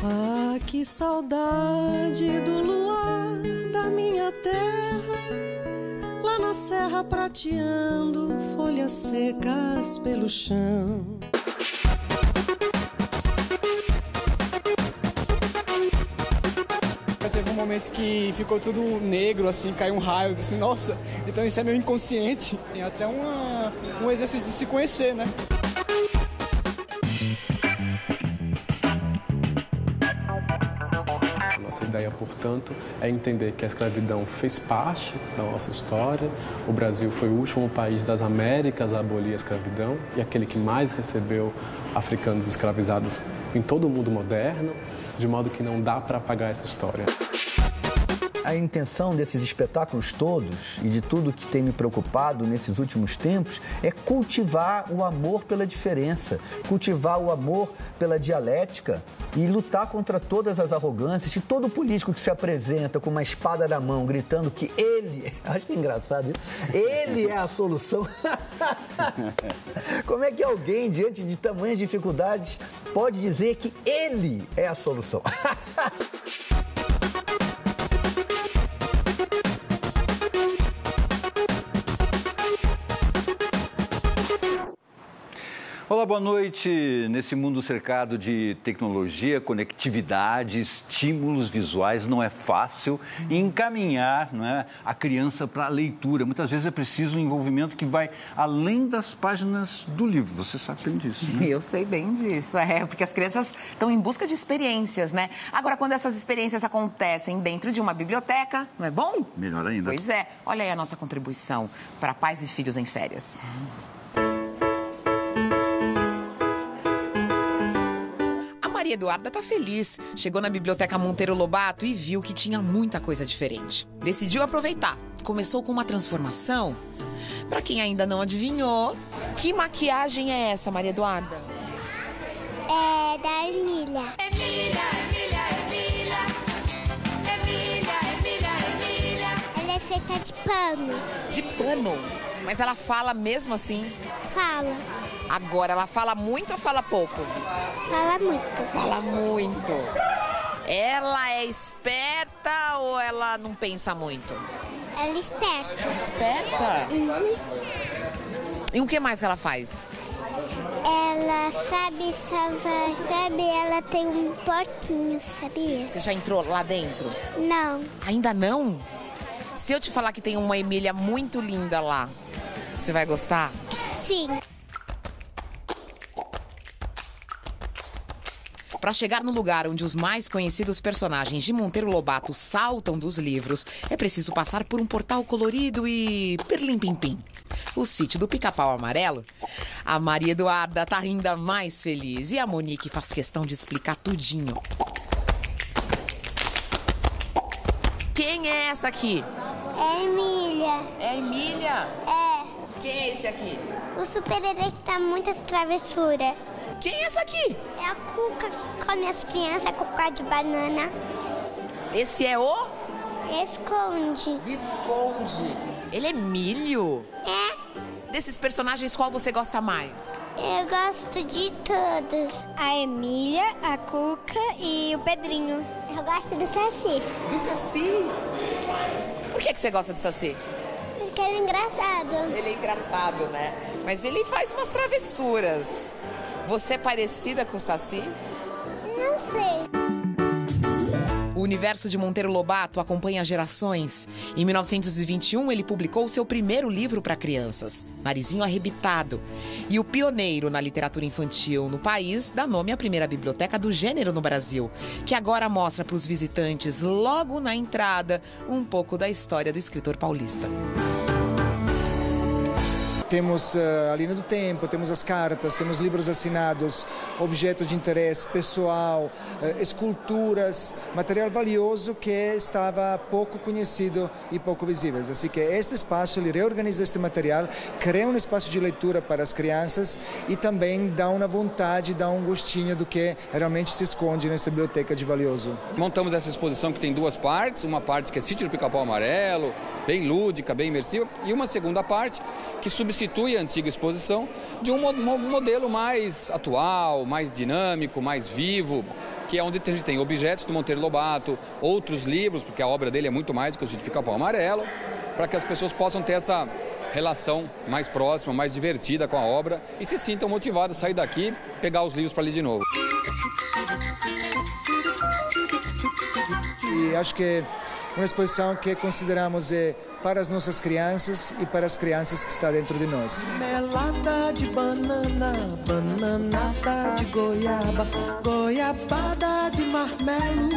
Ah, que saudade do luar da minha terra, lá na serra prateando folhas secas pelo chão. Teve um momento que ficou tudo negro, assim, caiu um raio, eu disse, nossa, então isso é meio inconsciente. É até um exercício de se conhecer, né? Nossa ideia, portanto, é entender que a escravidão fez parte da nossa história. O Brasil foi o último país das Américas a abolir a escravidão e aquele que mais recebeu africanos escravizados em todo o mundo moderno, de modo que não dá para apagar essa história. A intenção desses espetáculos todos e de tudo que tem me preocupado nesses últimos tempos é cultivar o amor pela diferença, cultivar o amor pela dialética e lutar contra todas as arrogâncias. E todo político que se apresenta com uma espada na mão, gritando que ele... Acho engraçado isso. Ele é a solução. Como é que alguém, diante de tamanhas dificuldades, pode dizer que ele é a solução? Olá, boa noite. Nesse mundo cercado de tecnologia, conectividade, estímulos visuais, não é fácil encaminhar, não é, a criança para a leitura. Muitas vezes é preciso um envolvimento que vai além das páginas do livro. Você sabe bem disso, né? Eu sei bem disso, porque as crianças estão em busca de experiências, né? Agora, quando essas experiências acontecem dentro de uma biblioteca, não é bom? Melhor ainda. Pois é. Olha aí a nossa contribuição para pais e filhos em férias. Maria Eduarda tá feliz. Chegou na Biblioteca Monteiro Lobato e viu que tinha muita coisa diferente. Decidiu aproveitar. Começou com uma transformação. Para quem ainda não adivinhou, que maquiagem é essa, Maria Eduarda? É da Emília. Ela é feita de pano. De pano? Mas ela fala mesmo assim? Fala. Agora, ela fala muito ou fala pouco? Fala muito. Fala muito. Ela é esperta ou ela não pensa muito? Ela é esperta. Esperta? Uhum. E o que mais que ela faz? Ela sabe, ela tem um porquinho, sabia? Você já entrou lá dentro? Não. Ainda não? Se eu te falar que tem uma Emília muito linda lá, você vai gostar? Sim. Para chegar no lugar onde os mais conhecidos personagens de Monteiro Lobato saltam dos livros, é preciso passar por um portal colorido e pirlim-pim-pim. O sítio do Pica-Pau Amarelo. A Maria Eduarda tá ainda mais feliz e a Monique faz questão de explicar tudinho. Quem é essa aqui? É a Emília. É a Emília? É. Quem é esse aqui? O super-herói que dá muitas travessuras. Quem é essa aqui? É a Cuca que come as crianças com cocá de banana. Esse é o? Esconde. Visconde. Ele é milho? É. Desses personagens, qual você gosta mais? Eu gosto de todos. A Emília, a Cuca e o Pedrinho. Eu gosto do Saci. Do Saci? Por que você gosta do Saci? Porque ele é engraçado. Ele é engraçado, né? Mas ele faz umas travessuras. Você é parecida com o Saci? Não sei. O universo de Monteiro Lobato acompanha gerações. Em 1921, ele publicou seu primeiro livro para crianças, Narizinho Arrebitado. E o pioneiro na literatura infantil no país dá nome à primeira biblioteca do gênero no Brasil, que agora mostra para os visitantes, logo na entrada, um pouco da história do escritor paulista. Temos a linha do tempo, temos as cartas, temos livros assinados, objetos de interesse pessoal, esculturas, material valioso que estava pouco conhecido e pouco visível. Assim que este espaço, ele reorganiza este material, cria um espaço de leitura para as crianças e também dá uma vontade, dá um gostinho do que realmente se esconde nesta biblioteca de valioso. Montamos essa exposição que tem duas partes, uma parte que é Sítio do Pica-Pau Amarelo, bem lúdica, bem imersiva, e uma segunda parte que substitui substitui a antiga exposição de um modelo mais atual, mais dinâmico, mais vivo, que é onde a gente tem objetos do Monteiro Lobato, outros livros, porque a obra dele é muito mais do que o Sítio Pica-Pau Amarelo, para que as pessoas possam ter essa relação mais próxima, mais divertida com a obra e se sintam motivados a sair daqui, pegar os livros para ler de novo. E acho que é uma exposição que consideramos para as nossas crianças e para as crianças que estão dentro de nós. Melada de banana, bananada de goiaba, goiabada de marmelo.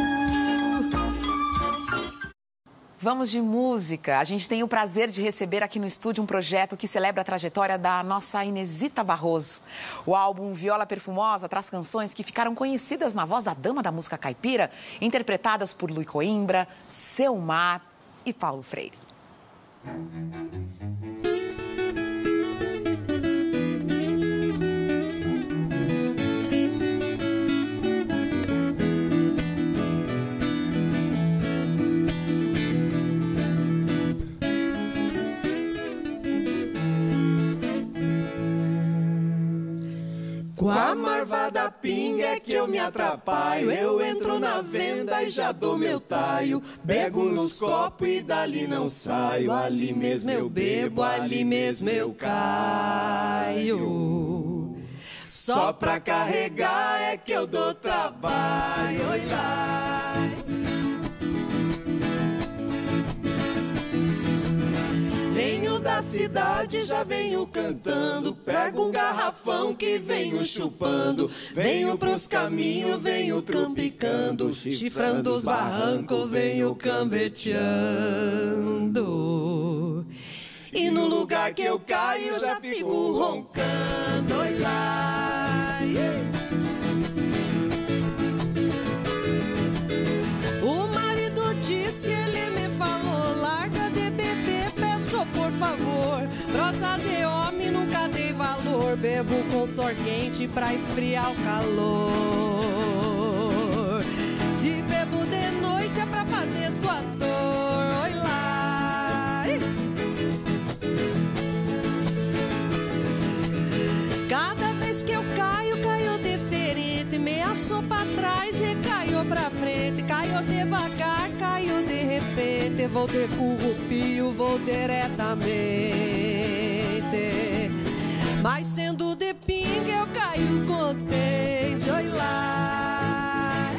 Vamos de música. A gente tem o prazer de receber aqui no estúdio um projeto que celebra a trajetória da nossa Inesita Barroso. O álbum Viola Perfumosa traz canções que ficaram conhecidas na voz da dama da música caipira, interpretadas por Luiz Coimbra, Selmar e Paulo Freire. Com a marvada pinga é que eu me atrapalho. Eu entro na venda e já dou meu taio. Pego nos copos e dali não saio. Ali mesmo eu bebo, ali mesmo eu caio. Só pra carregar é que eu dou trabalho. Oi lá. Venho da cidade, já venho cantando. Pego um garrafão que venho chupando. Venho pros caminhos, venho trompicando. Chifrando os barrancos, venho cambeteando. E no lugar que eu caio, já fico roncando. Oi lá. O marido disse, ele me falou, larga de beber, peço por favor. Prosa de homem nunca dei valor, bebo com sor quente pra esfriar o calor. Se bebo de noite é pra fazer sua dor. Oi lá. Cada vez que eu caio, caio diferente. Me assou pra trás e caiu pra frente. Caiu devagar, caiu de repente. Vou ter currupio, vou diretamente. Mas sendo de pinga eu caio contente. Oi lá.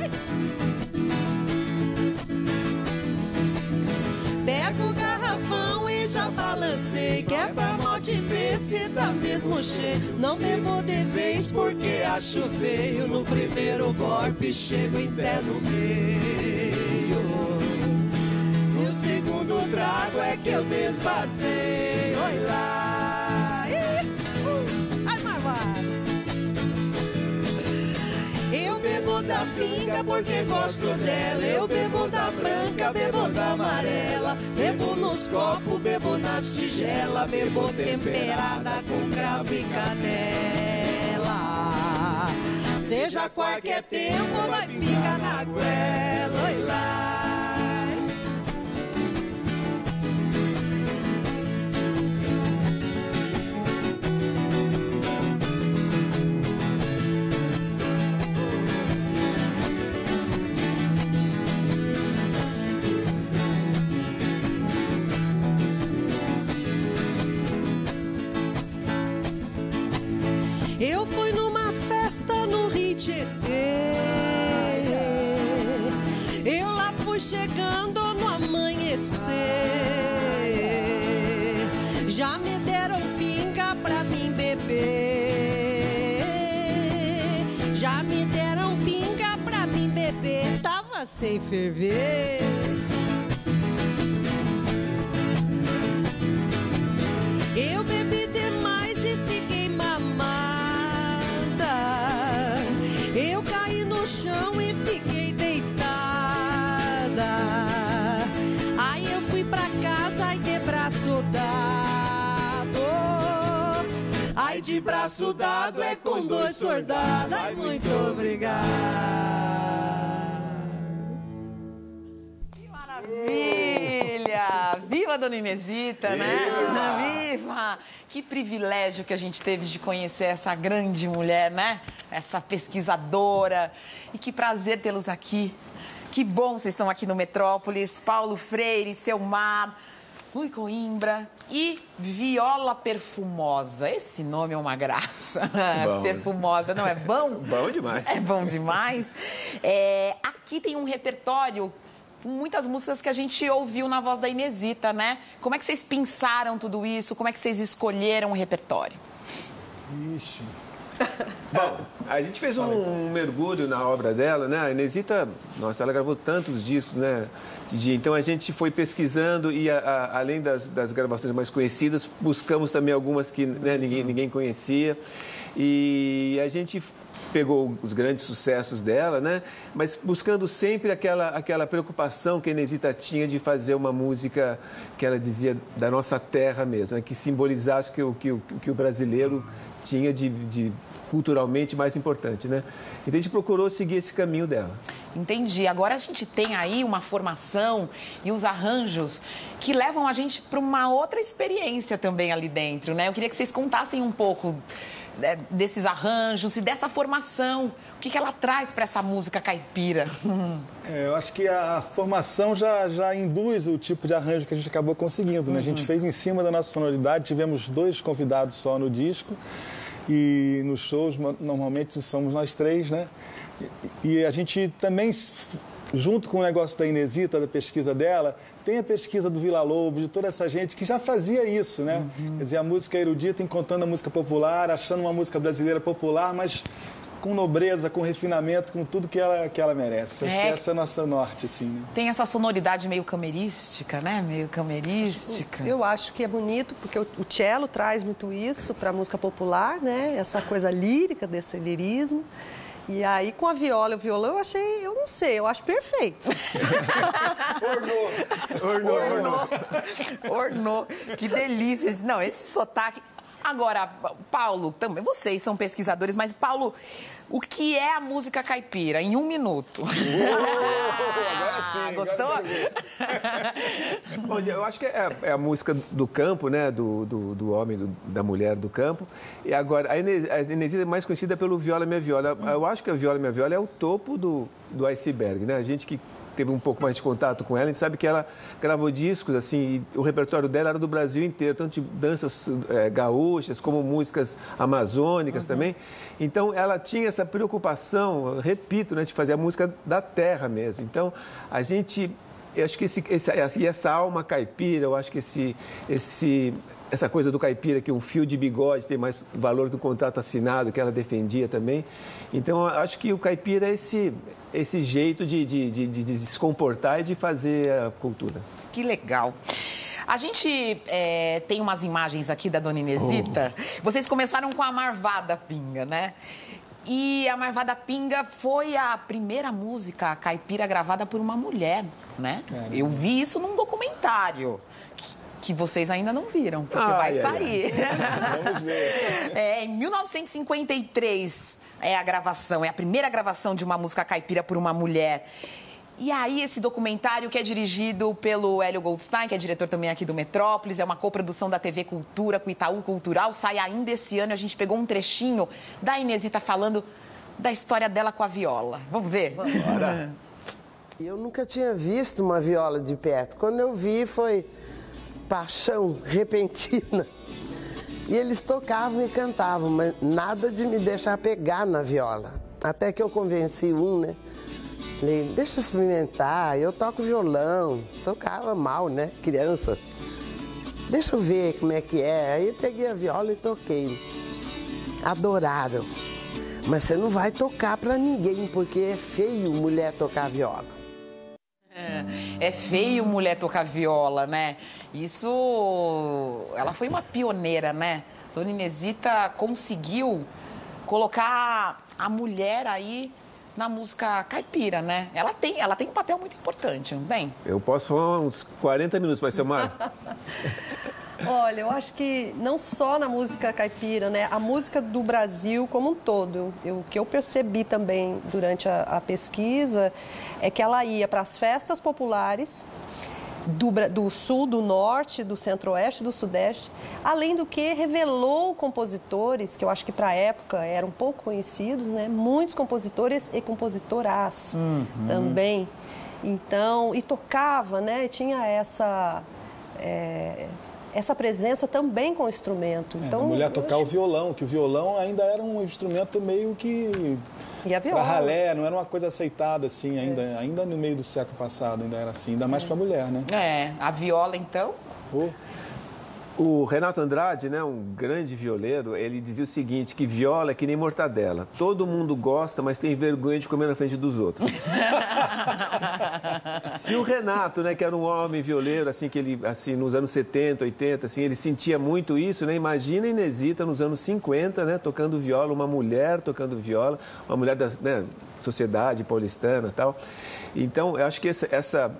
Pego o garrafão e já balancei. Que é pra mal de ver se tá mesmo cheio. Não bebo de vez porque acho feio. No primeiro golpe chego em pé no meio. E o segundo trago é que eu desvazei. Oi lá. Ai, marvado. Eu bebo da pinga porque gosto dela. Eu bebo da branca, bebo da amarela. Bebo nos copos, bebo nas tigelas. Bebo temperada com cravo e canela. Seja qualquer tempo, vai pingar na goela. Oi lá. Eu fui numa festa no Rio de Janeiro. Eu lá fui chegando no amanhecer. Já me deram pinga pra mim beber. Já me deram pinga pra mim beber. Tava sem ferver. Eu bebi demais e fiquei mamada. Eu caí no chão e fiquei deitada. Aí eu fui pra casa e de braço dado. Ai, de braço dado é com dois soldados. Ai, muito obrigado. Que maravilha! Viva a Dona Inesita, né? Viva! Que privilégio que a gente teve de conhecer essa grande mulher, né? Essa pesquisadora. E que prazer tê-los aqui. Que bom vocês estão aqui no Metrópolis. Paulo Freire, Selmar, Rui Coimbra e Viola Perfumosa. Esse nome é uma graça. Bom, Perfumosa, não é bom? Bom demais. É bom demais. Aqui tem um repertório com muitas músicas que a gente ouviu na voz da Inesita, né? Como é que vocês pensaram tudo isso? Como é que vocês escolheram o repertório? Ixi. Bom, a gente fez um mergulho na obra dela, né? A Inesita, nossa, ela gravou tantos discos, né, Didi? Então a gente foi pesquisando e, além das gravações mais conhecidas, buscamos também algumas que, né, ninguém conhecia. E a gente pegou os grandes sucessos dela, né? Mas buscando sempre aquela preocupação que a Inesita tinha de fazer uma música que ela dizia da nossa terra mesmo, né? Que simbolizasse o que o brasileiro tinha de culturalmente mais importante, né? Então a gente procurou seguir esse caminho dela. Entendi. Agora a gente tem aí uma formação e os arranjos que levam a gente para uma outra experiência também ali dentro, né? Eu queria que vocês contassem um pouco desses arranjos e dessa formação. O que ela traz para essa música caipira? Eu acho que a formação já induz o tipo de arranjo que a gente acabou conseguindo, né? A gente fez em cima da nossa sonoridade, tivemos 2 convidados só no disco. E nos shows, normalmente, somos nós 3, né? E a gente também, junto com o negócio da Inesita, da pesquisa dela, tem a pesquisa do Vila Lobos, de toda essa gente que já fazia isso, né? Quer dizer, a música erudita encontrando a música popular, achando uma música brasileira popular, mas com nobreza, com refinamento, com tudo que ela merece. Acho que essa é a nossa norte, assim, né? Tem essa sonoridade meio camerística, né? Meio camerística. Eu acho que é bonito, porque o cello traz muito isso para a música popular, né? Essa coisa lírica, desse lirismo. E aí, com a viola e o violão, eu não sei, eu acho perfeito. Ornou. Que delícia. Não, esse sotaque... Agora, Paulo, também, vocês são pesquisadores, mas, Paulo, o que é a música caipira? Em 1 minuto. Agora sim. Gostou? Bom, eu acho que é a música do campo, né? Do homem, da mulher do campo. E agora, a Inesita é mais conhecida pelo Viola Minha Viola. Eu acho que a Viola Minha Viola é o topo do iceberg, né? A gente que teve um pouco mais de contato com ela, a gente sabe que ela gravou discos, assim, e o repertório dela era do Brasil inteiro, tanto de danças gaúchas, como músicas amazônicas também. Então, ela tinha essa preocupação, repito, né, de fazer a música da terra mesmo. Então, a gente, eu acho que essa alma caipira, eu acho que essa coisa do caipira, que um fio de bigode tem mais valor que um contrato assinado, que ela defendia também. Então, eu acho que o caipira é esse jeito de se comportar e de fazer a cultura. Que legal. A gente tem umas imagens aqui da Dona Inesita. Vocês começaram com a Marvada Pinga, né? E a Marvada Pinga foi a primeira música caipira gravada por uma mulher, né? Eu vi isso num documentário que vocês ainda não viram, porque vai sair. Vamos ver. Em 1953 é a primeira gravação de uma música caipira por uma mulher. E aí esse documentário, que é dirigido pelo Hélio Goldstein, que é diretor também aqui do Metrópolis, é uma coprodução da TV Cultura com o Itaú Cultural, sai ainda esse ano. A gente pegou um trechinho da Inesita falando da história dela com a viola. Vamos ver? Bora. Eu nunca tinha visto uma viola de perto. Quando eu vi, foi paixão repentina. E eles tocavam e cantavam, mas nada de me deixar pegar na viola. Até que eu convenci né? Falei, deixa eu experimentar, eu toco violão. Tocava mal, né? Criança. Deixa eu ver como é que é. Aí eu peguei a viola e toquei. Adoraram. Mas você não vai tocar pra ninguém, porque é feio mulher tocar viola. É feio mulher tocar viola, né? Isso... Ela foi uma pioneira, né? Dona Inesita conseguiu colocar a mulher aí na música caipira, né? Ela tem um papel muito importante, não tem? Eu posso falar uns 40 minutos, vai ser uma... Olha, eu acho que não só na música caipira, né? A música do Brasil como um todo. O que eu percebi também durante a pesquisa é que ela ia para as festas populares do sul, do norte, do centro-oeste, do sudeste, além do que revelou compositores, que eu acho que para a época eram pouco conhecidos, né? Muitos compositores e compositoras também. Então, e tocava, né? Tinha essa presença também com o instrumento. Então, a mulher tocar o violão, que o violão ainda era um instrumento meio que... E a viola? Para ralé, não era uma coisa aceitada assim, ainda no meio do século passado ainda era assim, ainda mais para a mulher, né? A viola, então? O Renato Andrade, né, um grande violeiro, ele dizia o seguinte, que viola é que nem mortadela. Todo mundo gosta, mas tem vergonha de comer na frente dos outros. Se o Renato, né, que era um homem violeiro, assim, que ele, assim, nos anos 70, 80, assim, ele sentia muito isso, né? Imagina a Inesita nos anos 50, né, tocando viola, uma mulher tocando viola, uma mulher da, né, sociedade paulistana e tal. Então, eu acho que essa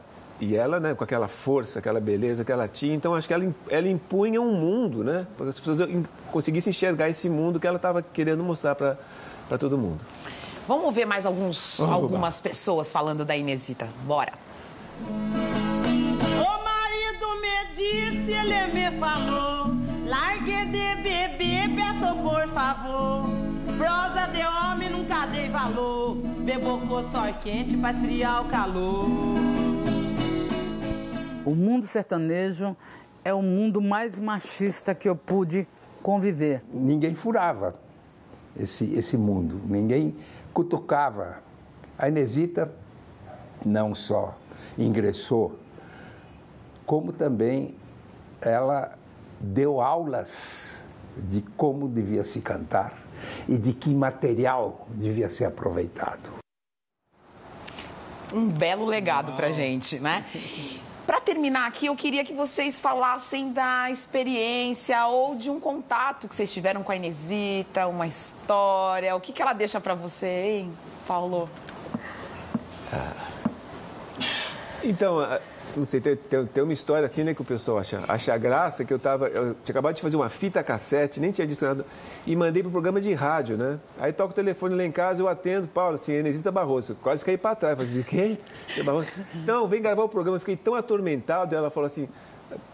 e ela, né, com aquela força, aquela beleza que ela tinha, então acho que ela impunha um mundo, né, para que as pessoas conseguissem enxergar esse mundo que ela estava querendo mostrar para todo mundo. Vamos ver mais algumas pessoas falando da Inesita. Bora! O marido me disse, ele me falou, largue de beber, peço por favor. Prosa de homem nunca dei valor, bebo com só quente pra esfriar o calor. O mundo sertanejo é o mundo mais machista que eu pude conviver. Ninguém furava esse mundo, ninguém cutucava. A Inesita não só ingressou, como também ela deu aulas de como devia se cantar e de que material devia ser aproveitado. Um belo legado pra gente, né? Para terminar aqui, eu queria que vocês falassem da experiência ou de um contato que vocês tiveram com a Inesita, uma história. O que ela deixa para você, hein, Paulo? Então, não sei, tem uma história assim, né, que o pessoal acha graça, que eu tinha acabado de fazer uma fita cassete, nem tinha dito nada, e mandei pro programa de rádio, né? Aí toca o telefone lá em casa, eu atendo, Paulo, assim, Inesita Barroso, quase caí para trás, falei, quem? Então, vem gravar o programa, eu fiquei tão atormentado, ela falou assim,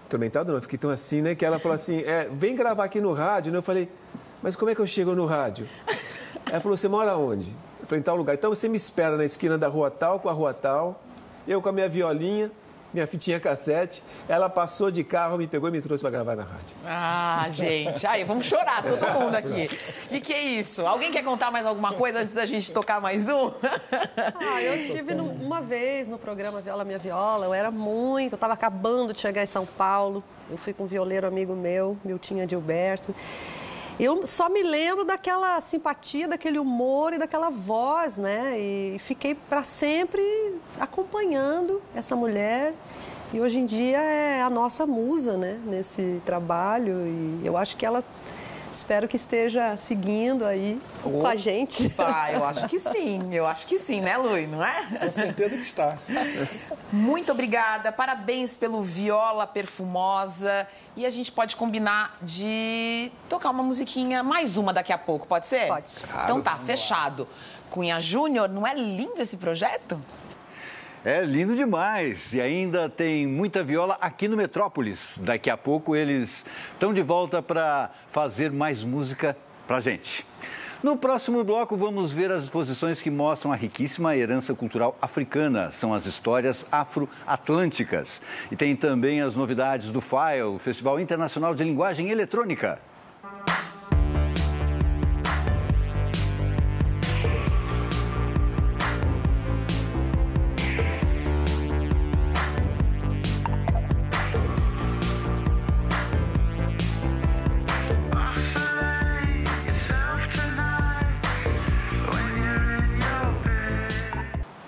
atormentado não, eu fiquei tão assim, né, que ela falou assim, vem gravar aqui no rádio, né? Eu falei, mas como é que eu chego no rádio? Ela falou, você mora onde? Eu falei, em tal lugar, então você me espera na esquina da rua tal com a rua tal, eu com a minha violinha, minha fitinha cassete, ela passou de carro, me pegou e me trouxe para gravar na rádio. Ah, gente, aí vamos chorar todo mundo aqui. E que é isso? Alguém quer contar mais alguma coisa antes da gente tocar mais um? Eu estive uma vez no programa Viola Minha Viola, eu estava acabando de chegar em São Paulo, eu fui com um violeiro amigo meu, Miltinha Gilberto. Eu só me lembro daquela simpatia, daquele humor e daquela voz, né? E fiquei para sempre acompanhando essa mulher. E hoje em dia é a nossa musa, né? Nesse trabalho. E eu acho que ela... Espero que esteja seguindo aí com a gente. Eu acho que sim, né, Lui? Não é? Com certeza que está. Muito obrigada, parabéns pelo Viola Perfumosa. E a gente pode combinar de tocar uma musiquinha, mais uma daqui a pouco, pode ser? Pode. Então tá, fechado. Cunha Júnior, não é lindo esse projeto? É lindo demais. E ainda tem muita viola aqui no Metrópolis. Daqui a pouco eles estão de volta para fazer mais música pra gente. No próximo bloco vamos ver as exposições que mostram a riquíssima herança cultural africana. São as histórias afro-atlânticas. E tem também as novidades do FILE, o Festival Internacional de Linguagem Eletrônica.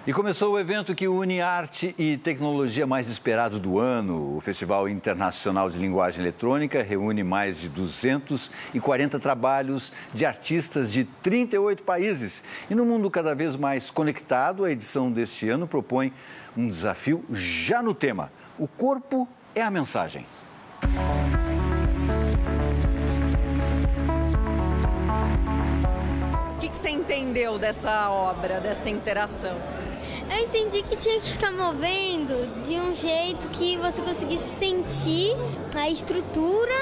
E começou o evento que une arte e tecnologia mais esperado do ano. O Festival Internacional de Linguagem Eletrônica reúne mais de 240 trabalhos de artistas de 38 países. E no mundo cada vez mais conectado, a edição deste ano propõe um desafio já no tema. O corpo é a mensagem. O que você entendeu dessa obra, dessa interação? Eu entendi que tinha que ficar movendo de um jeito que você conseguisse sentir a estrutura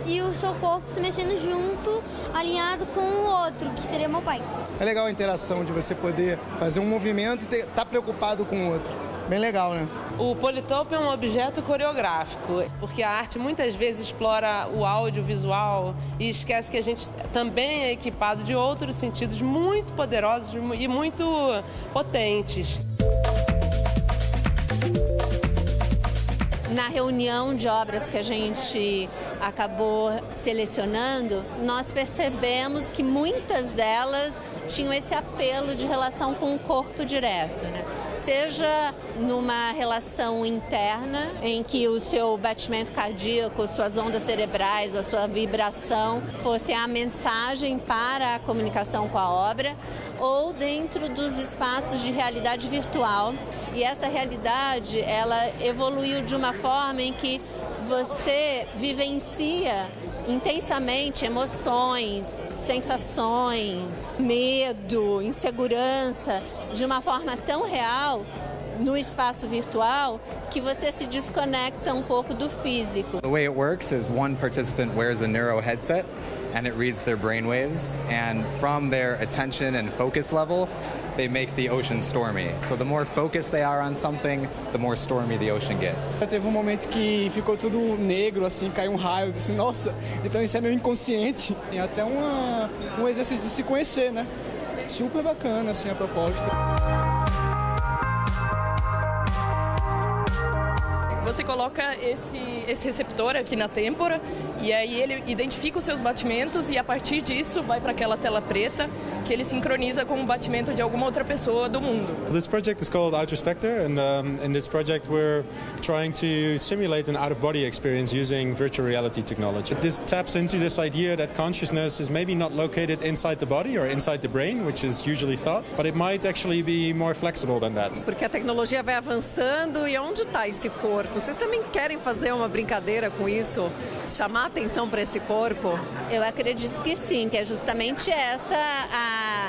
e o seu corpo se mexendo junto, alinhado com o outro, que seria meu pai. É legal a interação de você poder fazer um movimento e estar preocupado com o outro. Bem legal, né? O Politopo é um objeto coreográfico, porque a arte muitas vezes explora o audiovisual e esquece que a gente também é equipado de outros sentidos muito poderosos e muito potentes. Na reunião de obras que a gente acabou selecionando, nós percebemos que muitas delas tinham esse apelo de relação com o corpo direto, né? Seja numa relação interna, em que o seu batimento cardíaco, suas ondas cerebrais, a sua vibração fosse a mensagem para a comunicação com a obra, ou dentro dos espaços de realidade virtual. E essa realidade, ela evoluiu de uma forma em que você vivencia intensamente emoções, sensações, medo, insegurança, de uma forma tão real no espaço virtual que você se desconecta um pouco do físico. The way it works is one participant wears a neuro headset and it reads their brainwaves, and from their attention and focus level, they make the ocean stormy. So the more focused they are on something, the more stormy the ocean gets. Teve um momento que ficou tudo negro, assim, caiu um raio, eu disse, nossa, então isso é meio inconsciente. É até um exercício de se conhecer, né? Super bacana, assim, a proposta. Você coloca esse receptor aqui na têmpora e aí ele identifica os seus batimentos e a partir disso vai para aquela tela preta que ele sincroniza com o batimento de alguma outra pessoa do mundo. This project is called Outerspector, and in this project we're trying to simulate an out-of-body experience using virtual reality technology. This taps into this idea that consciousness is maybe not located inside the body or inside the brain, which is usually thought, but it might actually be more flexible than that. Porque a tecnologia vai avançando e onde está esse corpo? Vocês também querem fazer uma brincadeira com isso? Chamar atenção para esse corpo? Eu acredito que sim, que é justamente essa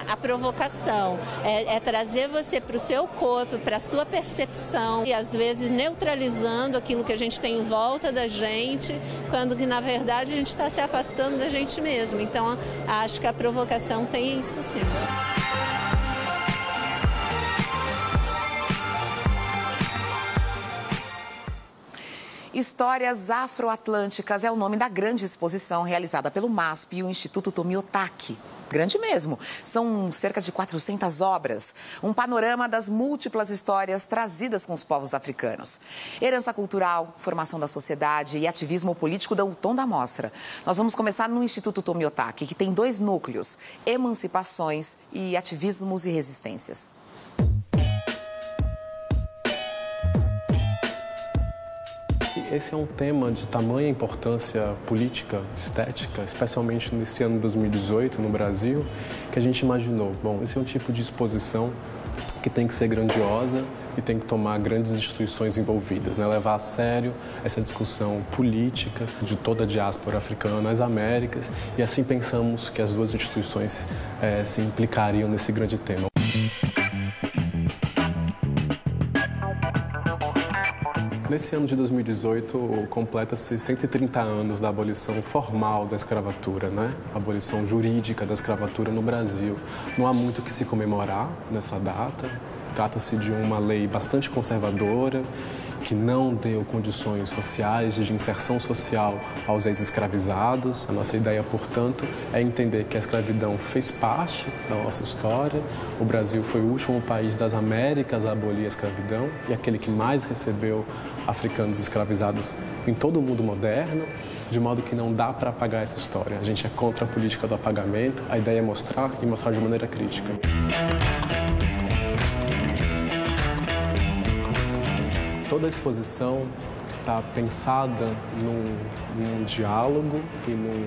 a provocação. É trazer você para o seu corpo, para a sua percepção e às vezes neutralizando aquilo que a gente tem em volta da gente, quando que na verdade a gente está se afastando da gente mesmo. Então acho que a provocação tem isso sim. Histórias Afroatlânticas é o nome da grande exposição realizada pelo MASP e o Instituto Tomi Otaki. Grande mesmo. São cerca de 400 obras. Um panorama das múltiplas histórias trazidas com os povos africanos. Herança cultural, formação da sociedade e ativismo político dão o tom da mostra. Nós vamos começar no Instituto Tomi Otaki, que tem 2 núcleos: emancipações e ativismos e resistências. Esse é um tema de tamanha importância política, estética, especialmente nesse ano de 2018 no Brasil, que a gente imaginou, bom, esse é um tipo de exposição que tem que ser grandiosa e tem que tomar grandes instituições envolvidas, né? Levar a sério essa discussão política de toda a diáspora africana nas Américas, e assim pensamos que as 2 instituições se implicariam nesse grande tema. Nesse ano de 2018, completa-se 130 anos da abolição formal da escravatura, né? A abolição jurídica da escravatura no Brasil. Não há muito que se comemorar nessa data. Trata-se de uma lei bastante conservadora, que não deu condições sociais de inserção social aos ex-escravizados. A nossa ideia, portanto, é entender que a escravidão fez parte da nossa história. O Brasil foi o último país das Américas a abolir a escravidão e aquele que mais recebeu africanos escravizados em todo o mundo moderno, de modo que não dá para apagar essa história. A gente é contra a política do apagamento. A ideia é mostrar e mostrar de maneira crítica. Toda a exposição está pensada num diálogo e num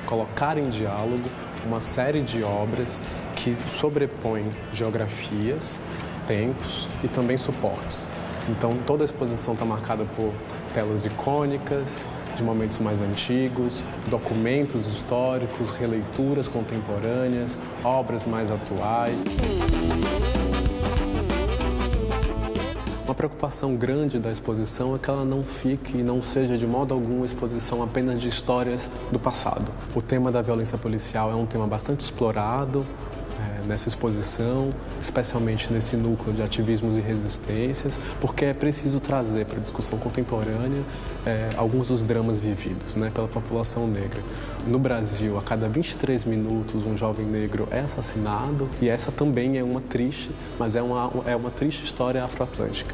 colocar em diálogo uma série de obras que sobrepõem geografias, tempos e também suportes. Então, toda a exposição está marcada por telas icônicas, de momentos mais antigos, documentos históricos, releituras contemporâneas, obras mais atuais. Uma preocupação grande da exposição é que ela não fique e não seja de modo algum uma exposição apenas de histórias do passado. O tema da violência policial é um tema bastante explorado nessa exposição, especialmente nesse núcleo de ativismos e resistências, porque é preciso trazer para a discussão contemporânea alguns dos dramas vividos pela população negra. No Brasil, a cada 23 minutos, um jovem negro é assassinado, e essa também é uma triste, mas é uma triste história afro-atlântica.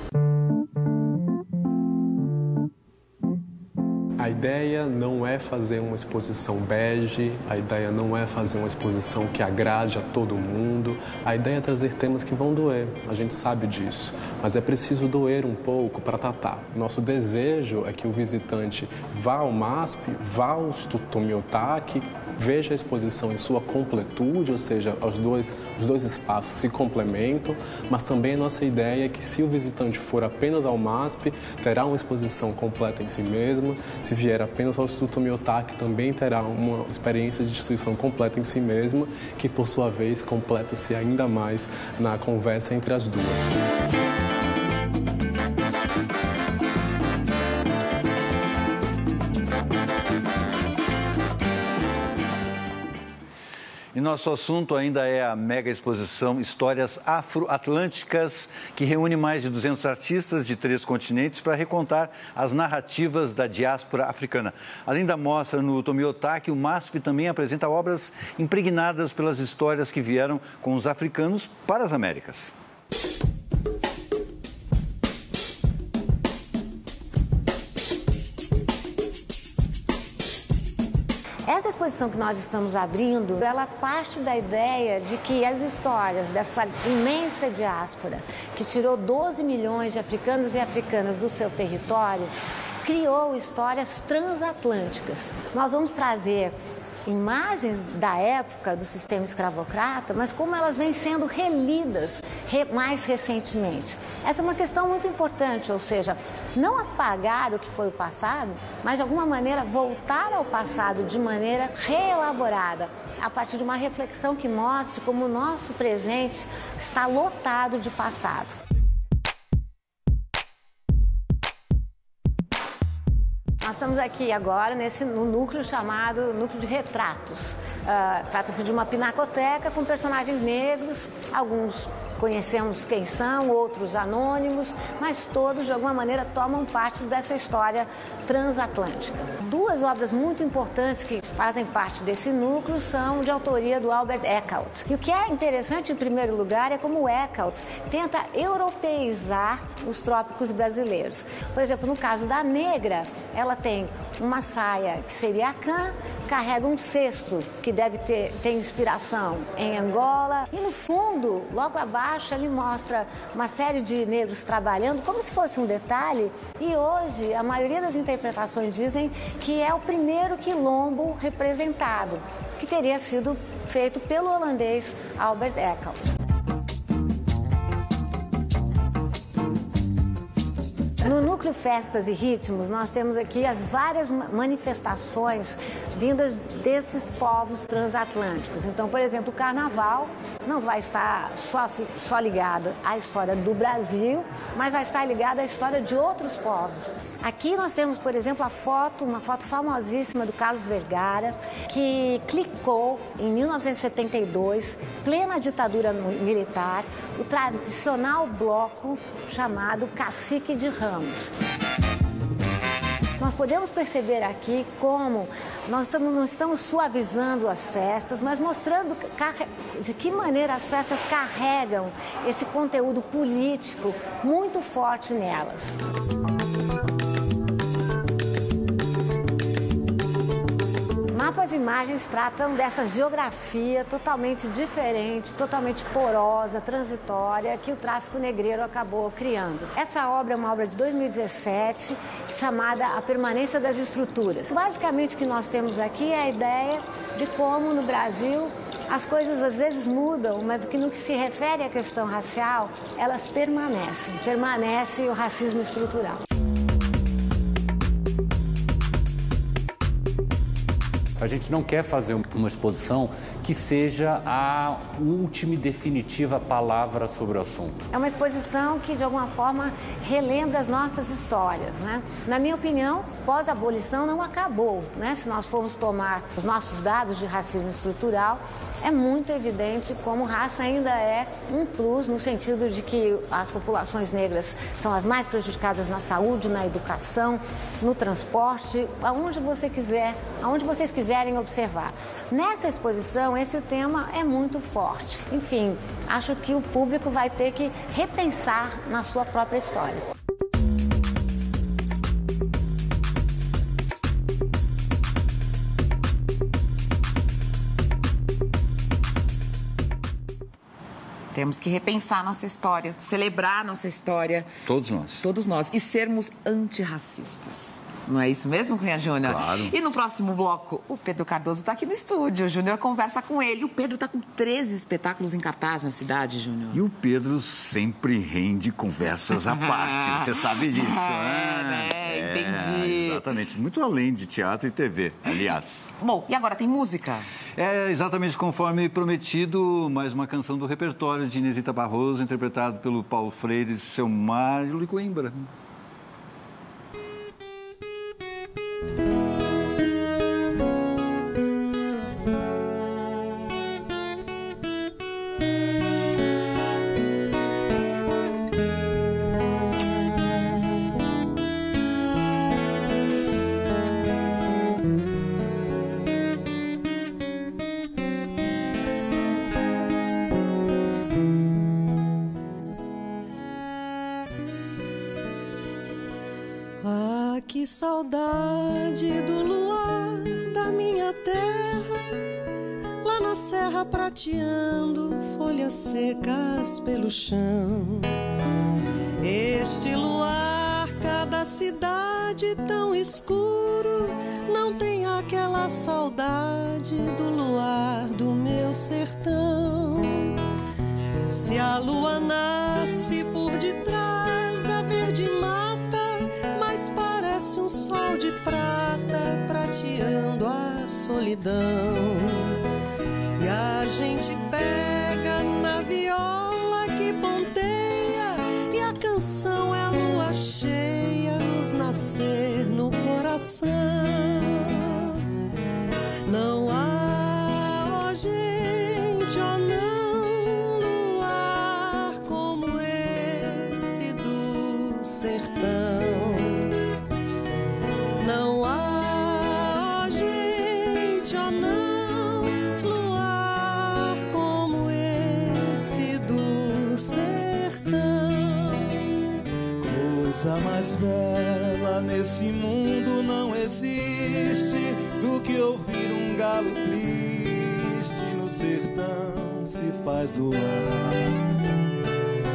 A ideia não é fazer uma exposição bege, a ideia não é fazer uma exposição que agrade a todo mundo, a ideia é trazer temas que vão doer, a gente sabe disso, mas é preciso doer um pouco para tratar. Nosso desejo é que o visitante vá ao MASP, vá ao Instituto Tomi-Otaki, veja a exposição em sua completude, ou seja, os dois espaços se complementam, mas também a nossa ideia é que se o visitante for apenas ao MASP, terá uma exposição completa em si mesma, se vier apenas ao Instituto Tomi-Otaki, também terá uma experiência de instituição completa em si mesma, que por sua vez completa-se ainda mais na conversa entre as duas. E nosso assunto ainda é a mega exposição Histórias Afro-Atlânticas, que reúne mais de 200 artistas de 3 continentes para recontar as narrativas da diáspora africana. Além da mostra no Tomi-Otaki, o MASP também apresenta obras impregnadas pelas histórias que vieram com os africanos para as Américas. Essa exposição que nós estamos abrindo, ela parte da ideia de que as histórias dessa imensa diáspora, que tirou 12 milhões de africanos e africanas do seu território, criou histórias transatlânticas. Nós vamos trazer imagens da época do sistema escravocrata, mas como elas vêm sendo relidas mais recentemente. Essa é uma questão muito importante, ou seja, não apagar o que foi o passado, mas de alguma maneira voltar ao passado de maneira reelaborada, a partir de uma reflexão que mostre como o nosso presente está lotado de passado. Nós estamos aqui agora no núcleo chamado Núcleo de Retratos. Trata-se de uma pinacoteca com personagens negros, alguns conhecemos quem são, outros anônimos, mas todos de alguma maneira tomam parte dessa história transatlântica. 2 obras muito importantes que fazem parte desse núcleo são de autoria do Albert Eckhout. E o que é interessante em primeiro lugar é como o Eckhout tenta europeizar os trópicos brasileiros. Por exemplo, no caso da negra, ela tem uma saia que seria a cã, carrega um cesto que deve ter inspiração em Angola, e no fundo, logo abaixo, ele mostra uma série de negros trabalhando como se fosse um detalhe, e hoje a maioria das interpretações dizem que é o primeiro quilombo representado, que teria sido feito pelo holandês Albert Eckhout. No núcleo Festas e Ritmos, nós temos aqui as várias manifestações vindas desses povos transatlânticos. Então, por exemplo, o Carnaval não vai estar só ligado à história do Brasil, mas vai estar ligado à história de outros povos. Aqui nós temos, por exemplo, uma foto famosíssima do Carlos Vergara, que clicou em 1972, plena ditadura militar, o tradicional bloco chamado Cacique de Ramos. Nós podemos perceber aqui como nós não estamos suavizando as festas, mas mostrando de que maneira as festas carregam esse conteúdo político muito forte nelas. Mapas e imagens tratam dessa geografia totalmente diferente, totalmente porosa, transitória, que o tráfico negreiro acabou criando. Essa obra é uma obra de 2017, chamada A Permanência das Estruturas. Basicamente o que nós temos aqui é a ideia de como no Brasil as coisas às vezes mudam, mas no que se refere à questão racial, elas permanecem. Permanece o racismo estrutural. A gente não quer fazer uma exposição que seja a última e definitiva palavra sobre o assunto. É uma exposição que, de alguma forma, relembra as nossas histórias, né? Na minha opinião, pós-abolição não acabou, né? Se nós formos tomar os nossos dados de racismo estrutural, é muito evidente como raça ainda é um plus, no sentido de que as populações negras são as mais prejudicadas na saúde, na educação, no transporte, aonde vocês quiserem observar. Nessa exposição, esse tema é muito forte. Enfim, acho que o público vai ter que repensar na sua própria história. Temos que repensar nossa história, celebrar nossa história. Todos nós. Todos nós. E sermos antirracistas. Não é isso mesmo, Cunha Júnior? Claro. E no próximo bloco, o Pedro Cardoso está aqui no estúdio. O Júnior conversa com ele. O Pedro está com 13 espetáculos em cartaz na cidade, Júnior. E o Pedro sempre rende conversas à parte. Você sabe disso, né? Entendi. Exatamente. Muito além de teatro e TV, aliás. Bom, e agora tem música? É exatamente conforme prometido, mais uma canção do repertório de Inesita Barroso, interpretado pelo Paulo Freire, Seu Mar e Luli Coimbra. Que saudade do luar da minha terra, lá na serra prateando folhas secas pelo chão. Este luar, cada cidade tão escuro, não tem aquela saudade do luar do meu sertão. Se a lua nasce por detrás da verde mata, mas parece um sol de prata prateando a solidão. E a gente pega na viola que ponteia, e a canção é a lua cheia nos nascer no coração. Não há, ó gente, ó não, luar como esse do sertão. Não há, ó gente, ó não, luar como esse do sertão. Coisa mais bela nesse mundo não existe do que ouvir um galo triste no sertão se faz luar.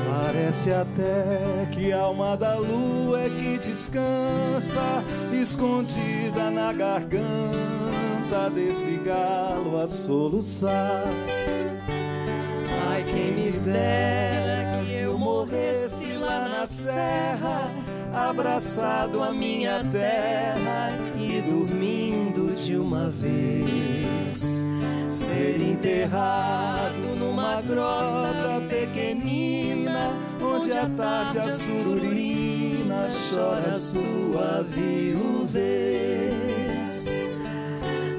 Parece até que a alma da lua é que descansa, escondida na garganta desse galo a soluçar. Ai, quem me dera que eu morresse lá na serra, abraçado à minha terra e dormindo de uma vez. Ser enterrado numa grota pequenina, onde à tarde a sururina chora sua viuvez.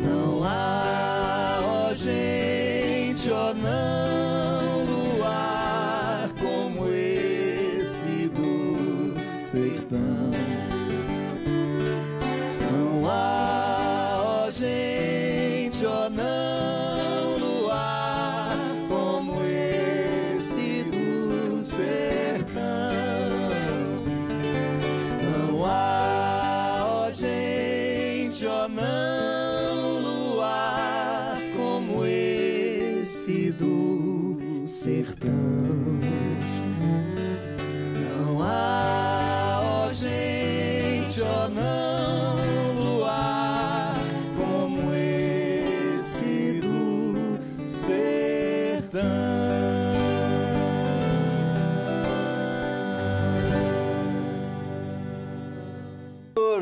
Não há, ó gente, ó não, luar como esse do sertão. Não há, ó gente, ó não, luar como esse do sertão. Não há, ó gente, ó não, luar como esse do sertão. Não há, ó gente, ó não, luar como esse do sertão.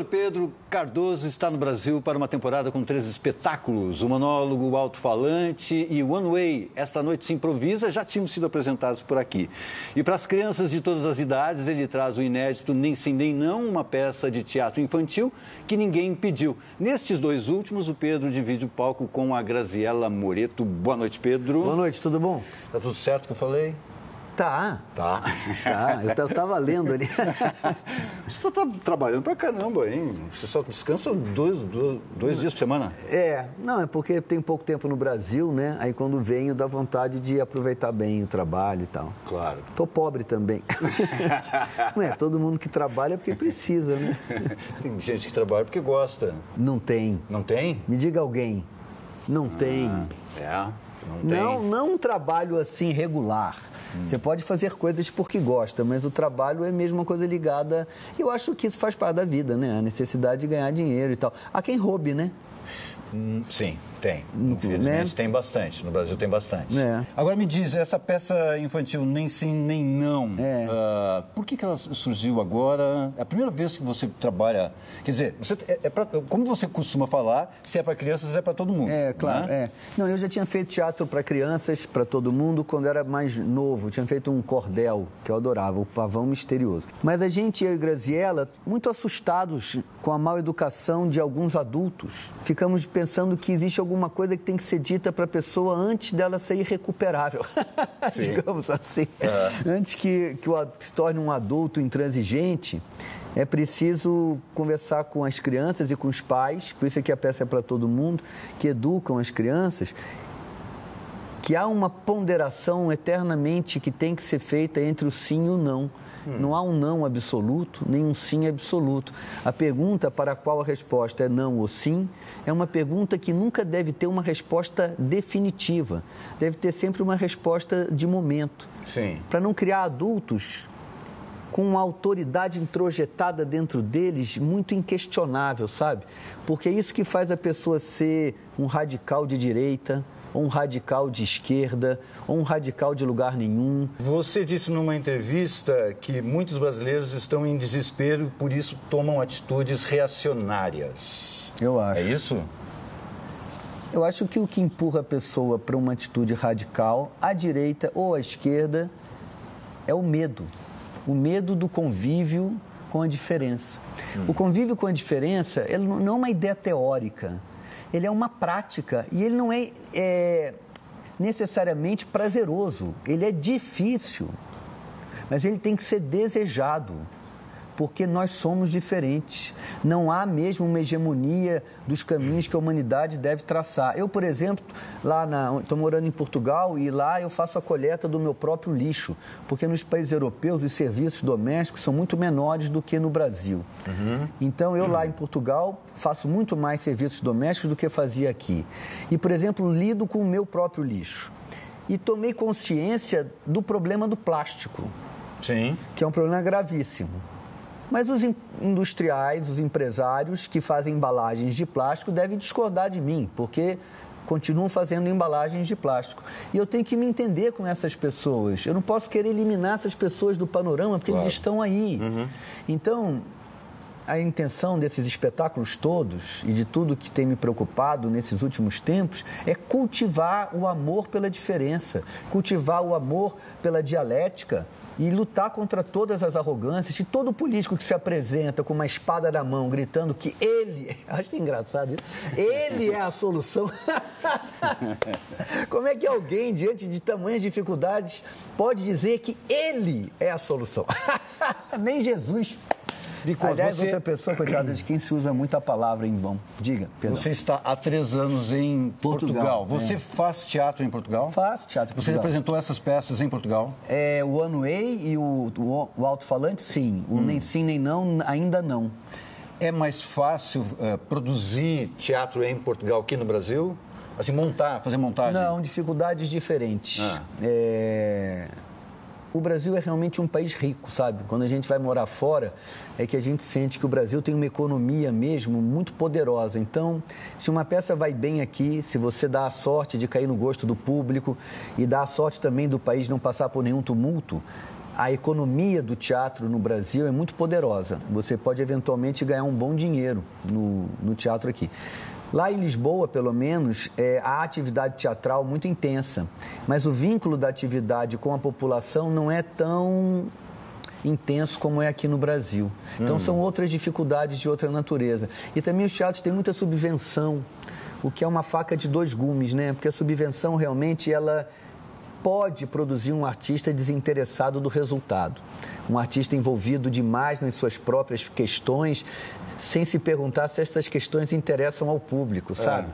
ator Pedro Cardoso está no Brasil para uma temporada com 3 espetáculos, o monólogo, o alto-falante e o One Way. Esta noite se improvisa, já tinham sido apresentados por aqui. E para as crianças de todas as idades, ele traz o inédito Nem Sim Nem Não, uma peça de teatro infantil que ninguém pediu. Nestes 2 últimos, o Pedro divide o palco com a Graziella Moreto. Boa noite, Pedro. Boa noite, tudo bom? Tá tudo certo que eu falei? Tá. Tá. Eu tava lendo ali. Você tá trabalhando pra caramba, hein? Você só descansa 2 dias por semana? Não, é porque tem pouco tempo no Brasil, né? Aí quando venho dá vontade de aproveitar bem o trabalho e tal. Claro. Tô pobre também. Não é todo mundo que trabalha porque precisa, né? Tem gente que trabalha porque gosta. Não tem. Não tem? Me diga alguém. Não tem. Não tem. Não um trabalho assim regular. Você pode fazer coisas porque gosta, mas o trabalho é mesmo uma coisa ligada. Eu acho que isso faz parte da vida, né? A necessidade de ganhar dinheiro e tal. Há quem roube, né? Sim, tem. Infelizmente tem bastante. No Brasil tem bastante. Agora me diz, essa peça infantil Nem Sim Nem Não, por que ela surgiu agora? É a primeira vez que você trabalha... Quer dizer, como você costuma falar, se é para crianças, é para todo mundo. Claro. Né? Não, eu já tinha feito teatro para crianças, para todo mundo, quando era mais novo. Eu tinha feito um cordel, que eu adorava, o Pavão Misterioso. Mas a gente, eu e Graziella, muito assustados com a mal educação de alguns adultos, ficamos pensando que existe alguma coisa que tem que ser dita para a pessoa antes dela ser irrecuperável, digamos assim. Antes que se torne um adulto intransigente, é preciso conversar com as crianças e com os pais, por isso é que a peça é para todo mundo, que educam as crianças, que há uma ponderação eternamente que tem que ser feita entre o sim e o não. Não há um não absoluto, nem um sim absoluto. A pergunta para a qual a resposta é não ou sim é uma pergunta que nunca deve ter uma resposta definitiva. Deve ter sempre uma resposta de momento. Sim. Para não criar adultos com uma autoridade introjetada dentro deles muito inquestionável, sabe? Porque é isso que faz a pessoa ser um radical de direita, ou um radical de esquerda, ou um radical de lugar nenhum. Você disse numa entrevista que muitos brasileiros estão em desespero e por isso tomam atitudes reacionárias. Eu acho. É isso? Eu acho que o que empurra a pessoa para uma atitude radical, à direita ou à esquerda, é o medo. O medo do convívio com a diferença. O convívio com a diferença ele não é uma ideia teórica. Ele é uma prática e ele não é necessariamente prazeroso. Ele é difícil, mas ele tem que ser desejado, porque nós somos diferentes. Não há mesmo uma hegemonia dos caminhos que a humanidade deve traçar. Eu, por exemplo, estou morando em Portugal e lá eu faço a coleta do meu próprio lixo, porque nos países europeus os serviços domésticos são muito menores do que no Brasil. Então, eu lá em Portugal faço muito mais serviços domésticos do que fazia aqui. E, por exemplo, lido com o meu próprio lixo. E tomei consciência do problema do plástico, que é um problema gravíssimo. Mas os industriais, os empresários que fazem embalagens de plástico devem discordar de mim, porque continuam fazendo embalagens de plástico. E eu tenho que me entender com essas pessoas. Eu não posso querer eliminar essas pessoas do panorama, porque eles estão aí. Então, a intenção desses espetáculos todos e de tudo que tem me preocupado nesses últimos tempos é cultivar o amor pela diferença, cultivar o amor pela dialética, e lutar contra todas as arrogâncias de todo político que se apresenta com uma espada na mão, gritando que ele... Acho engraçado isso. Ele é a solução. Como é que alguém, diante de tamanhas dificuldades, pode dizer que ele é a solução? Nem Jesus. Aliás, outra pessoa, coitada de quem se usa muito a palavra em vão. Diga, Pedro. Você está há 3 anos em Portugal. Você faz teatro em Portugal? Faço teatro em Portugal. Você representou essas peças em Portugal? O One Way e o alto-falante, sim. O Nem Sim Nem Não, ainda não. É mais fácil produzir teatro em Portugal que no Brasil? Assim, fazer montagem? Não, dificuldades diferentes. O Brasil é realmente um país rico, sabe? Quando a gente vai morar fora, é que a gente sente que o Brasil tem uma economia mesmo muito poderosa. Então, se uma peça vai bem aqui, se você dá a sorte de cair no gosto do público e dá a sorte também do país não passar por nenhum tumulto, a economia do teatro no Brasil é muito poderosa. Você pode eventualmente ganhar um bom dinheiro no teatro aqui. Lá em Lisboa, pelo menos, há atividade teatral muito intensa, mas o vínculo da atividade com a população não é tão intenso como é aqui no Brasil. Então, são outras dificuldades de outra natureza. E também os teatros têm muita subvenção, o que é uma faca de dois gumes, né? Porque a subvenção realmente, ela pode produzir um artista desinteressado do resultado. Um artista envolvido demais nas suas próprias questões, sem se perguntar se estas questões interessam ao público, sabe?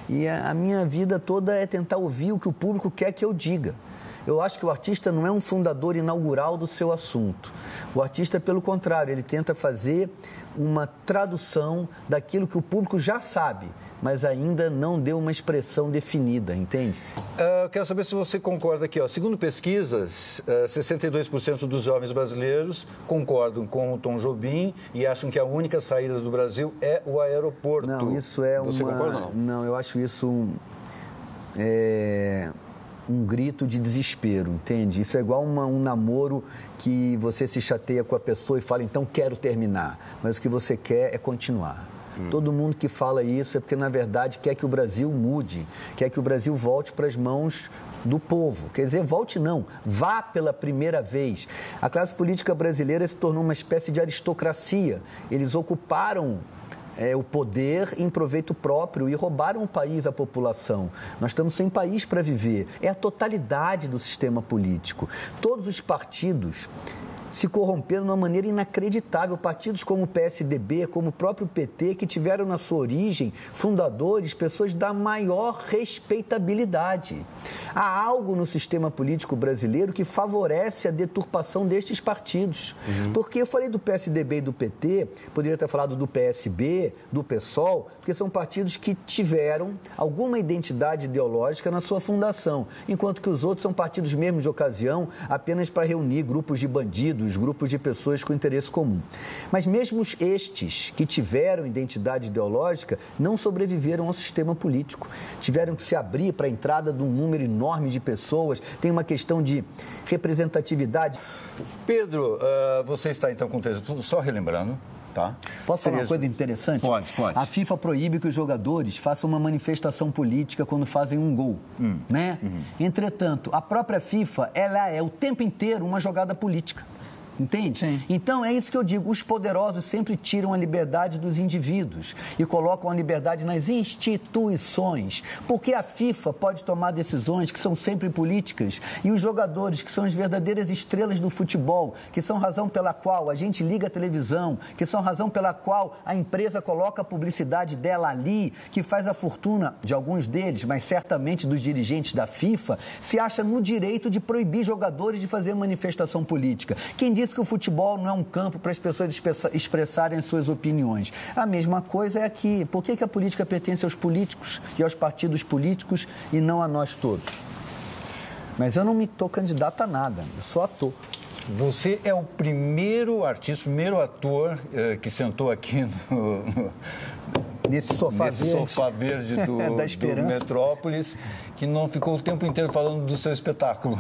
E a minha vida toda é tentar ouvir o que o público quer que eu diga. Eu acho que o artista não é um fundador inaugural do seu assunto. O artista, pelo contrário, ele tenta fazer uma tradução daquilo que o público já sabe, mas ainda não deu uma expressão definida, entende? Quero saber se você concorda aqui. Segundo pesquisas, 62% dos jovens brasileiros concordam com o Tom Jobim e acham que a única saída do Brasil é o aeroporto. Não, isso é Você concorda ou não? Não, eu acho isso um grito de desespero, entende? Isso é igual um namoro que você se chateia com a pessoa e fala, então quero terminar. Mas o que você quer é continuar. Todo mundo que fala isso é porque, na verdade, quer que o Brasil mude, quer que o Brasil volte para as mãos do povo. Quer dizer, volte não, vá pela primeira vez. A classe política brasileira se tornou uma espécie de aristocracia. Eles ocuparam o poder em proveito próprio e roubaram o país, a população. Nós estamos sem país para viver. É a totalidade do sistema político. Todos os partidos se corromperam de uma maneira inacreditável. Partidos como o PSDB, como o próprio PT, que tiveram na sua origem fundadores, pessoas da maior respeitabilidade. Há algo no sistema político brasileiro que favorece a deturpação destes partidos. Porque eu falei do PSDB e do PT, poderia ter falado do PSB, do PSOL, porque são partidos que tiveram alguma identidade ideológica na sua fundação, enquanto que os outros são partidos mesmo de ocasião, apenas para reunir grupos de bandidos, grupos de pessoas com interesse comum. Mas mesmo estes que tiveram identidade ideológica não sobreviveram ao sistema político. Tiveram que se abrir para a entrada de um número enorme de pessoas. Tem uma questão de representatividade. Pedro, você está então com só relembrando. Tá. Posso falar uma coisa interessante? Pode. A FIFA proíbe que os jogadores façam uma manifestação política quando fazem um gol, né? Entretanto, a própria FIFA, ela é o tempo inteiro uma jogada política. Entende? Sim. Então, é isso que eu digo. Os poderosos sempre tiram a liberdade dos indivíduos e colocam a liberdade nas instituições. Porque a FIFA pode tomar decisões que são sempre políticas e os jogadores, que são as verdadeiras estrelas do futebol, que são razão pela qual a gente liga a televisão, que são razão pela qual a empresa coloca a publicidade dela ali, que faz a fortuna de alguns deles, mas certamente dos dirigentes da FIFA, se acha no direito de proibir jogadores de fazer manifestação política. Quem diz que o futebol não é um campo para as pessoas expressarem suas opiniões. A mesma coisa é aqui. Por que a política pertence aos políticos e aos partidos políticos e não a nós todos? Mas eu não me estou candidato a nada, eu sou ator. Você é o primeiro artista, primeiro ator que sentou aqui nesse sofá verde do Metrópolis, que não ficou o tempo inteiro falando do seu espetáculo.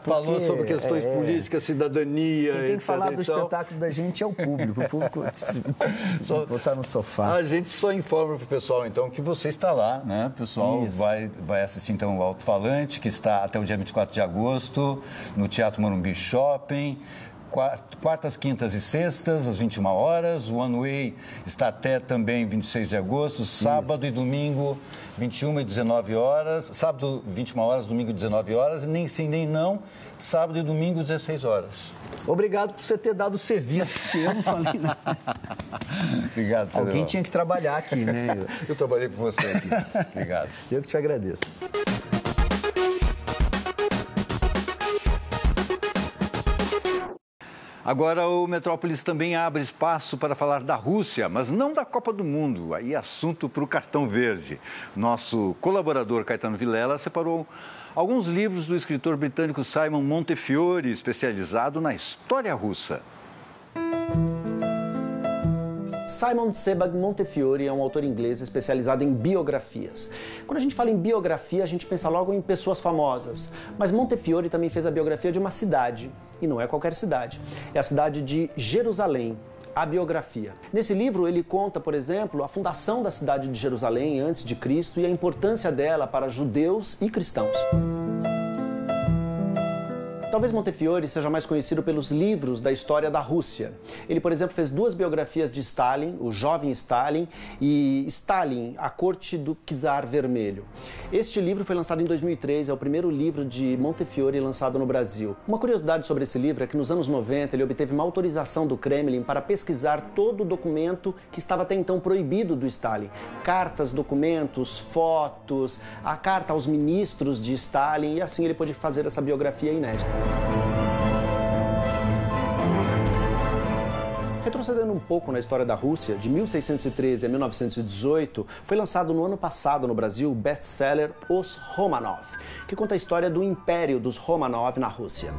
Falou sobre questões políticas, cidadania, Quem tem que falar do espetáculo da gente é o público. O público botar no sofá. A gente só informa para o pessoal, então, que você está lá, né? O pessoal vai assistir, então, o Alto Falante, que está até o dia 24 de agosto, no Teatro Morumbi Shopping. Quartas, quintas e sextas, às 21 horas. O One Way está até também 26 de agosto. Sábado e domingo, 21 e 19 horas. Sábado, 21 horas, domingo, 19 horas. E nem sim, nem não. Sábado e domingo, 16 horas. Obrigado por você ter dado serviço, que eu não falei nada. Obrigado, Pedro. Alguém tinha que trabalhar aqui, né? Eu trabalhei por você aqui. Obrigado. Eu que te agradeço. Agora o Metrópolis também abre espaço para falar da Rússia, mas não da Copa do Mundo. Aí assunto para o Cartão Verde. Nosso colaborador Caetano Vilela separou alguns livros do escritor britânico Simon Montefiore, especializado na história russa. Simon Sebag Montefiore é um autor inglês especializado em biografias. Quando a gente fala em biografia, a gente pensa logo em pessoas famosas. Mas Montefiore também fez a biografia de uma cidade, e não é qualquer cidade. É a cidade de Jerusalém, a biografia. Nesse livro ele conta, por exemplo, a fundação da cidade de Jerusalém antes de Cristo e a importância dela para judeus e cristãos. Talvez Montefiore seja mais conhecido pelos livros da história da Rússia. Ele, por exemplo, fez 2 biografias de Stalin, o jovem Stalin, e Stalin, a corte do czar vermelho. Este livro foi lançado em 2003, é o primeiro livro de Montefiore lançado no Brasil. Uma curiosidade sobre esse livro é que nos anos 90 ele obteve uma autorização do Kremlin para pesquisar todo o documento que estava até então proibido do Stalin. Cartas, documentos, fotos, a carta aos ministros de Stalin, e assim ele pôde fazer essa biografia inédita. Retrocedendo um pouco na história da Rússia, de 1613 a 1918, foi lançado no ano passado no Brasil o best-seller Os Romanov, que conta a história do Império dos Romanov na Rússia.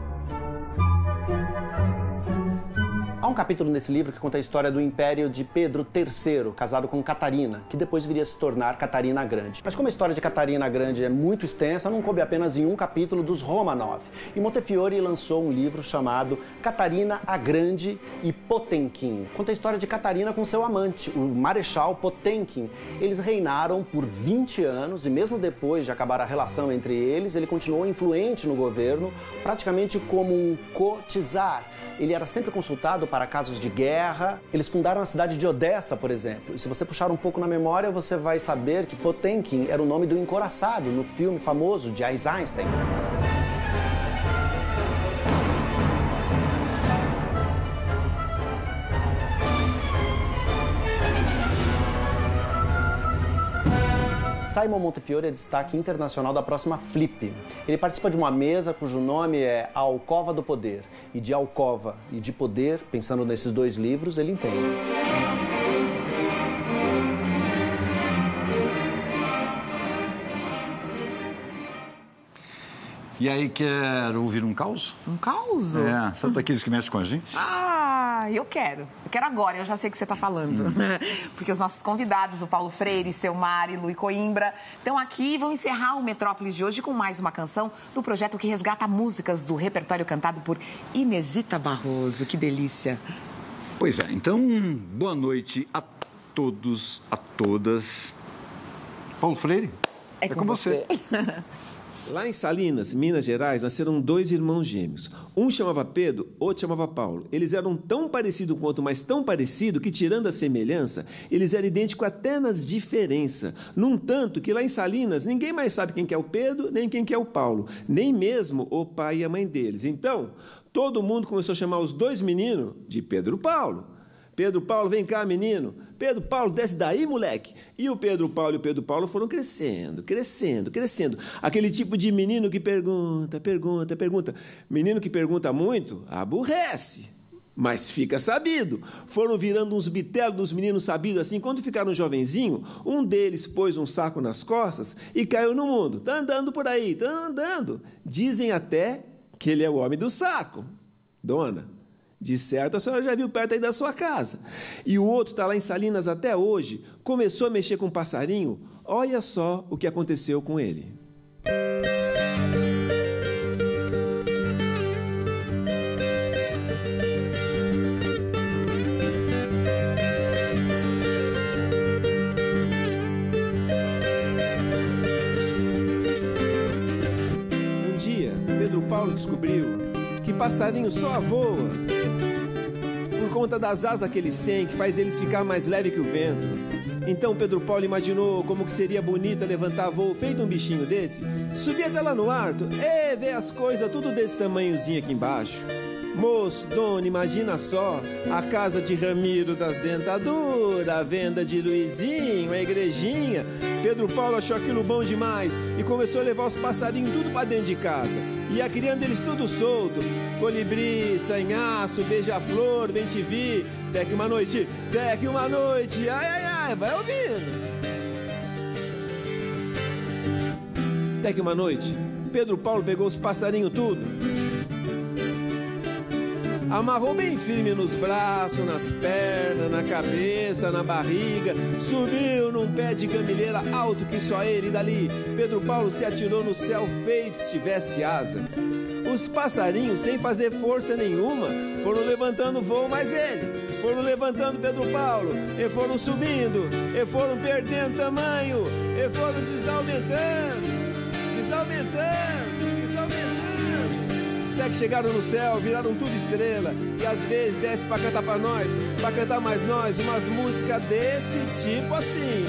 Há um capítulo nesse livro que conta a história do Império de Pedro III, casado com Catarina, que depois viria a se tornar Catarina a Grande. Mas como a história de Catarina a Grande é muito extensa, não coube apenas em um capítulo dos Romanov. E Montefiore lançou um livro chamado Catarina a Grande e Potemkin. Conta a história de Catarina com seu amante, o Marechal Potemkin. Eles reinaram por 20 anos e mesmo depois de acabar a relação entre eles, ele continuou influente no governo, praticamente como um co-czar. Ele era sempre consultado para casos de guerra. Eles fundaram a cidade de Odessa, por exemplo. E se você puxar um pouco na memória, você vai saber que Potemkin era o nome do encouraçado no filme famoso de Eisenstein. Simon Montefiore é destaque internacional da próxima Flip. Ele participa de uma mesa cujo nome é A Alcova do Poder. E de alcova e de poder, pensando nesses 2 livros, ele entende. E aí, quer ouvir um caos? Um caos? É, sabe daqueles que mexem com a gente? Eu quero. Eu quero agora, eu já sei o que você está falando. Porque os nossos convidados, o Paulo Freire, Seu Mari, Luí Coimbra, estão aqui e vão encerrar o Metrópolis de hoje com mais uma canção do projeto que resgata músicas do repertório cantado por Inesita Barroso. Que delícia. Pois é, então, boa noite a todos, a todas. Paulo Freire, é com você. Lá em Salinas, Minas Gerais, nasceram 2 irmãos gêmeos. Um chamava Pedro, outro chamava Paulo. Eles eram tão parecidos quanto, mas tão parecidos que, tirando a semelhança, eles eram idênticos até nas diferenças. Num tanto que lá em Salinas, ninguém mais sabe quem que é o Pedro, nem quem que é o Paulo. Nem mesmo o pai e a mãe deles. Então, todo mundo começou a chamar os 2 meninos de Pedro Paulo. Pedro Paulo, vem cá, menino. Pedro Paulo, desce daí, moleque. E o Pedro Paulo e o Pedro Paulo foram crescendo, crescendo, crescendo. Aquele tipo de menino que pergunta, pergunta, pergunta. Menino que pergunta muito, aborrece. Mas fica sabido. Foram virando uns bitelos dos meninos sabidos assim. Quando ficaram jovenzinho, um deles pôs um saco nas costas e caiu no mundo. Tá andando por aí, tá andando. Dizem até que ele é o homem do saco. Dona, de certo, a senhora já viu perto aí da sua casa. E o outro está lá em Salinas até hoje, começou a mexer com um passarinho. Olha só o que aconteceu com ele. Um dia, Pedro Paulo descobriu que passarinho só voa por conta das asas que eles têm, que faz eles ficar mais leve que o vento. Então Pedro Paulo imaginou como que seria bonito levantar voo feito um bichinho desse, subir até lá no alto, ver as coisas tudo desse tamanhozinho aqui embaixo. Moço, dona, imagina só, a casa de Ramiro das Dentaduras, a venda de Luizinho, a igrejinha. Pedro Paulo achou aquilo bom demais e começou a levar os passarinhos tudo pra dentro de casa. Ia criando eles tudo solto, colibri, sanhaço, beija-flor, bem-te-vi, até que uma noite, ai, ai, ai, vai ouvindo. Até que uma noite, Pedro Paulo pegou os passarinhos tudo Amarrou bem firme nos braços, nas pernas, na cabeça, na barriga. Subiu num pé de gamileira alto que só ele dali. Pedro Paulo se atirou no céu feito se tivesse asa. Os passarinhos, sem fazer força nenhuma, foram levantando o voo, mas ele foram levantando Pedro Paulo, e foram subindo, e foram perdendo tamanho, e foram desaumentando, até que chegaram no céu, viraram tudo estrela, e às vezes desce pra cantar pra nós, pra cantar mais nós, umas músicas desse tipo assim.